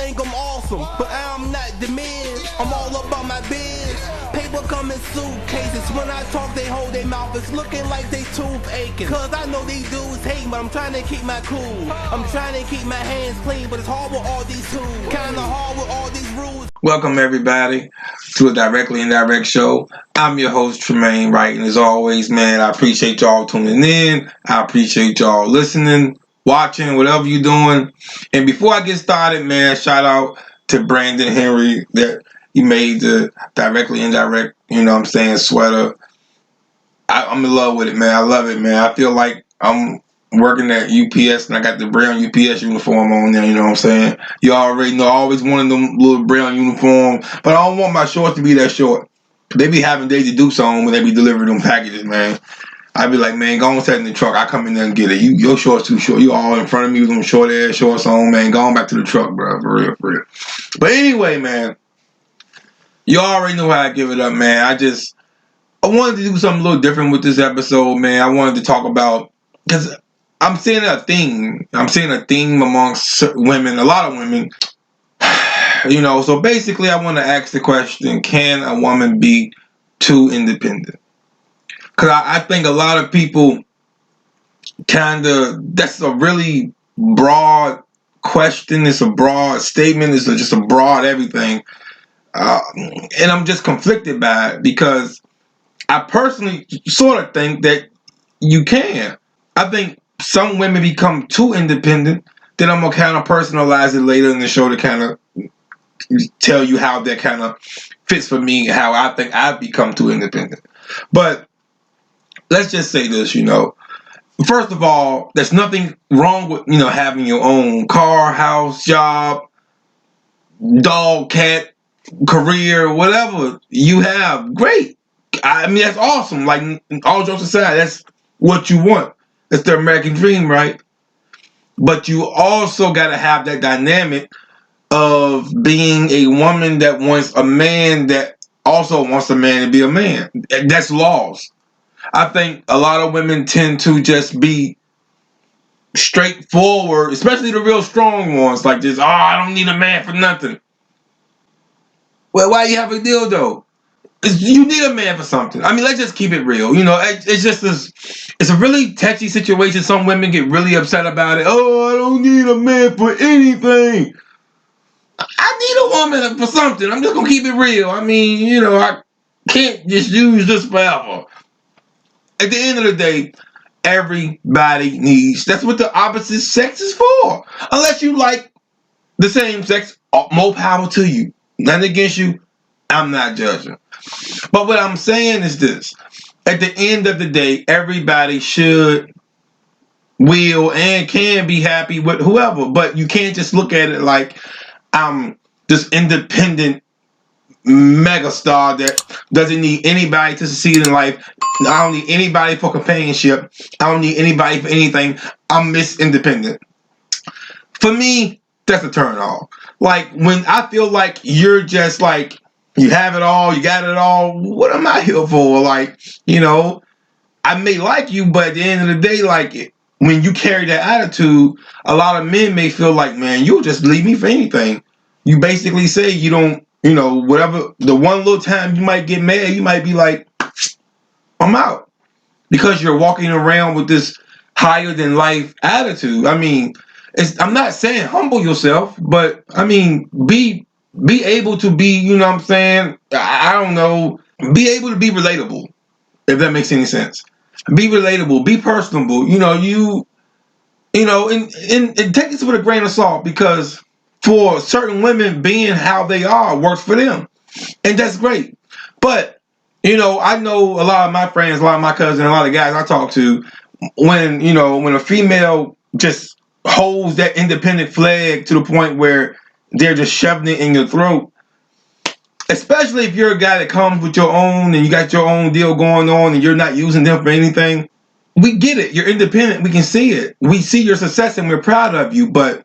think I'm awesome, but I'm not the man. I'm all about my biz. Paper come in suitcases. When I talk, they hold their mouth. It's looking like they tooth aching. Cause I know these dudes hate, but I'm trying to keep my cool. I'm trying to keep my hands clean, but it's hard with all these tools. Kinda hard with all these rules. Welcome everybody to a Directly Indirect show. I'm your host Tremaine Wright, and as always, man, I appreciate y'all tuning in. I appreciate y'all listening, watching, whatever you're doing. And before I get started, man, shout out to Brandon Henry that he made the Directly Indirect, sweater. I'm in love with it, man. I love it, man. I feel like I'm working at UPS and I got the brown UPS uniform on there, you know what I'm saying? You already know I always wanted them little brown uniforms, but I don't want my shorts to be that short. They be having days to do something when they be delivering them packages, man. I be like, man, go on, set in the truck. I come in there and get it. Your shorts too short. You all in front of me with them short ass shorts on, man. Go on back to the truck, bro. For real, for real. But anyway, man, you already know how I give it up, man. I wanted to do something a little different with this episode, man. I wanted to talk about, because I'm seeing a theme. I'm seeing a theme amongst women, a lot of women. So basically I want to ask the question, can a woman be too independent? Because I think a lot of people that's a really broad question. It's a broad statement. It's just a broad everything. And I'm just conflicted by it because I personally sort of think that you can. I think some women become too independent. Then I'm going to kind of personalize it later in the show to kind of tell you how that kind of fits for me, how I think I've become too independent. But let's just say this, First of all, there's nothing wrong with, having your own car, house, job, dog, cat, career, whatever you have. Great. I mean, that's awesome. Like, all jokes aside, that's what you want. It's the American dream, right? But you also got to have that dynamic of being a woman that wants a man that also wants a man to be a man. That's laws. I think a lot of women tend to just be straightforward, especially the real strong ones, like this, I don't need a man for nothing. Well, why you have a dildo? You need a man for something. I mean, let's just keep it real. It's just it's a really touchy situation. Some women get really upset about it. Oh, I don't need a man for anything. I need a woman for something. I'm just going to keep it real. I mean, I can't just use this forever. At the end of the day, everybody needs. That's what the opposite sex is for. Unless you like the same sex, more power to you. Nothing against you. I'm not judging. But what I'm saying is this. At the end of the day, everybody should, will, and can be happy with whoever. But you can't just look at it like I'm this independent megastar that doesn't need anybody to succeed in life. I don't need anybody for companionship. I don't need anybody for anything. I'm Miss Independent. For me, that's a turn off. Like, when I feel like you're just like, you have it all, you got it all, what am I here for? Like, I may like you, but at the end of the day, like, when you carry that attitude, a lot of men may feel like, man, you'll just leave me for anything. You basically say you don't, whatever, the one little time you might get mad, you might be like, I'm out. Because you're walking around with this higher than life attitude. I mean, I'm not saying humble yourself, but I mean, be able to be, I don't know, be able to be relatable, if that makes any sense. Be relatable, be personable, and take this with a grain of salt, because for certain women, being how they are works for them. And that's great. But, I know a lot of my friends, a lot of my cousins, a lot of guys I talk to, when a female just holds that independent flag to the point where they're just shoving it in your throat, especially if you're a guy that comes with your own and you got your own deal going on and you're not using them for anything. We get it. You're independent. We can see it. We see your success and we're proud of you. But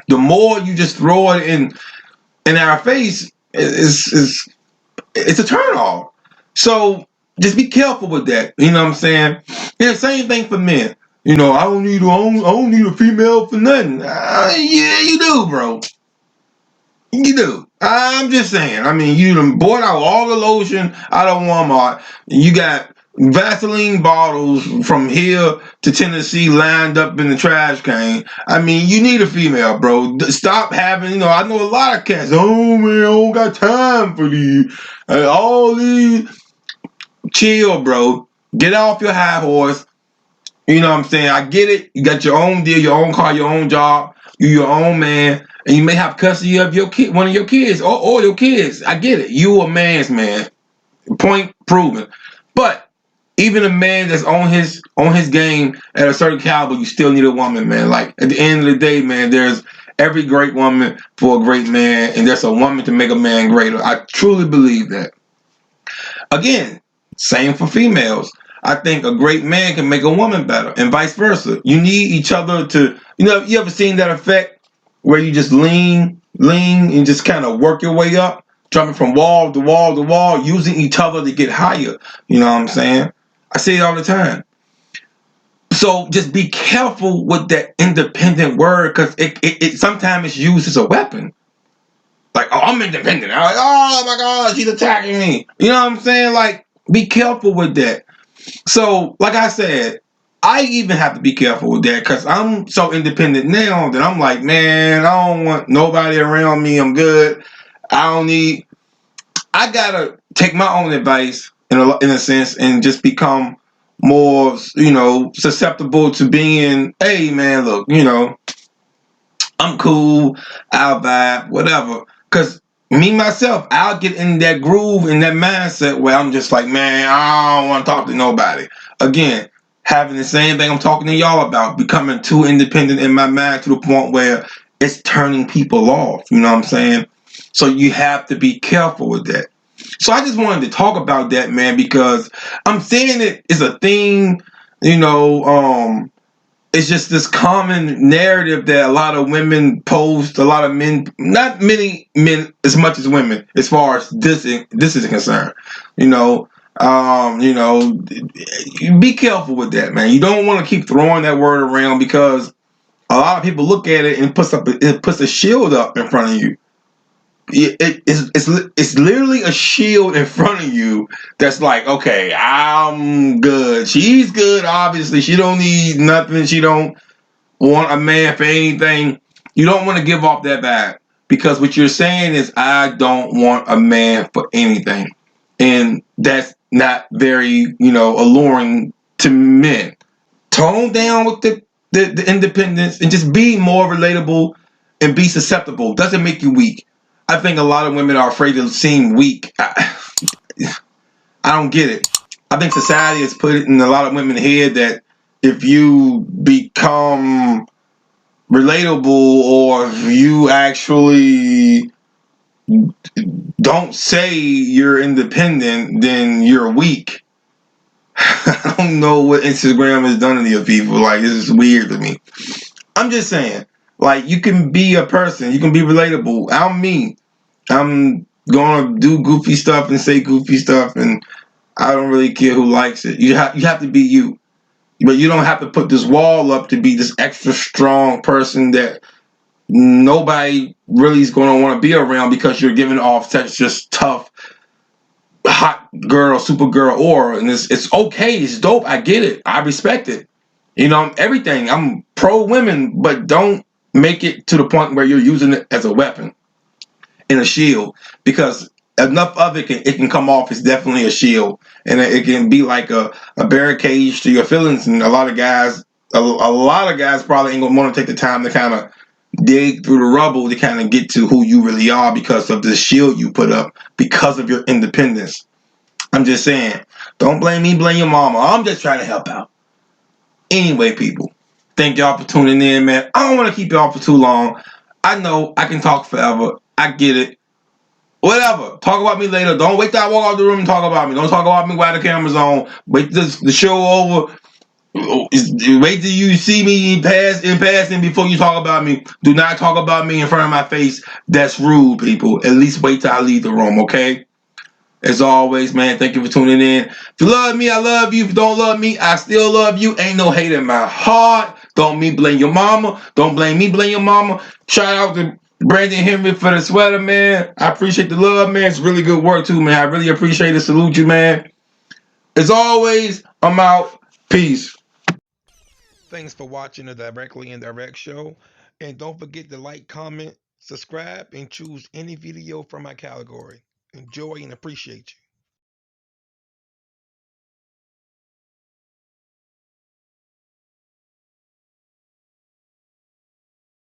the more you just throw it in our face, it's a turn off. So just be careful with that. You know what I'm saying? Yeah, same thing for men. I don't need a female for nothing. Yeah, you do, bro. You do. I'm just saying. I mean, you done bought out all the lotion out of Walmart. You got Vaseline bottles from here to Tennessee lined up in the trash can. I mean, you need a female, bro. Stop having, I know a lot of cats. Oh, man, I don't got time for these. All these. Chill, bro. Get off your high horse. You know what I'm saying? I get it. You got your own deal, your own car, your own job. You your own man. And you may have custody of your kid, one of your kids, or your kids. I get it. You a man's man. Point proven. But even a man that's on his game at a certain caliber, you still need a woman, man. Like at the end of the day, man, there's every great woman for a great man, and there's a woman to make a man greater. I truly believe that. Again, same for females. I think a great man can make a woman better, and vice versa. You need each other to, you ever seen that effect where you just lean, and just kind of work your way up, jumping from wall to wall to wall, using each other to get higher. You know what I'm saying? I say it all the time. So just be careful with that independent word, because it sometimes it's used as a weapon. Like, oh, I'm independent. I'm like, oh my God, she's attacking me. You know what I'm saying? Like, be careful with that. So, like I said, I even have to be careful with that because I'm so independent now that I'm like, man, I don't want nobody around me. I'm good. I gotta take my own advice in a sense and just become more, susceptible to being, hey, man, look, I'm cool. I'll vibe, whatever. Because me, myself, I'll get in that groove, in that mindset where I'm just like, man, I don't want to talk to nobody. Again, having the same thing I'm talking to y'all about, becoming too independent in my mind to the point where it's turning people off. You know what I'm saying? So you have to be careful with that. So I just wanted to talk about that, man, because I'm saying it is a thing, it's just this common narrative that a lot of women post, a lot of men, not many men as much as women, as far as this is concerned. Be careful with that, man. You don't want to keep throwing that word around because a lot of people look at it and it puts a shield up in front of you. It's literally a shield in front of you that's like, okay, I'm good. She's good, obviously. She don't need nothing. She don't want a man for anything. You don't want to give off that vibe because what you're saying is, I don't want a man for anything. And that's not very, alluring to men. Tone down with the independence and just be more relatable and be susceptible. Doesn't make you weak. I think a lot of women are afraid to seem weak. I don't get it. I think society has put it in a lot of women's head that if you become relatable or if you actually don't say you're independent, then you're weak. I don't know what Instagram has done to you people. Like, this is weird to me. I'm just saying, like, you can be a person. You can be relatable. I'm me. I'm gonna do goofy stuff and say goofy stuff, and I don't really care who likes it. You have to be you, but you don't have to put this wall up to be this extra strong person that nobody really is going to want to be around because you're giving off such just tough, hot girl, super girl aura, and it's okay. It's dope. I get it. I respect it. Everything. I'm pro women, but don't make it to the point where you're using it as a weapon. In a shield, because enough of it can come off as definitely a shield, and it can be like a barricade to your feelings. And a lot of guys probably ain't gonna want to take the time to kind of dig through the rubble to kind of get to who you really are because of the shield you put up because of your independence. I'm just saying, don't blame me, blame your mama. I'm just trying to help out. Anyway, people, thank y'all for tuning in, man. I don't want to keep y'all for too long. I know I can talk forever. I get it. Whatever. Talk about me later. Don't wait till I walk out the room and talk about me. Don't talk about me while the camera's on. Wait till the show over. Wait till you see me in passing before you talk about me. Do not talk about me in front of my face. That's rude, people. At least wait till I leave the room, okay? As always, man, thank you for tuning in. If you love me, I love you. If you don't love me, I still love you. Ain't no hate in my heart. Don't blame your mama. Don't blame me, blame your mama. Shout out to Brandon Henry for the sweater, man. I appreciate the love, man. It's really good work too, man. I really appreciate it. Salute you, man. As always, I'm out. Peace. Thanks for watching the Directly Indirect show. And don't forget to like, comment, subscribe, and choose any video from my category. Enjoy and appreciate you.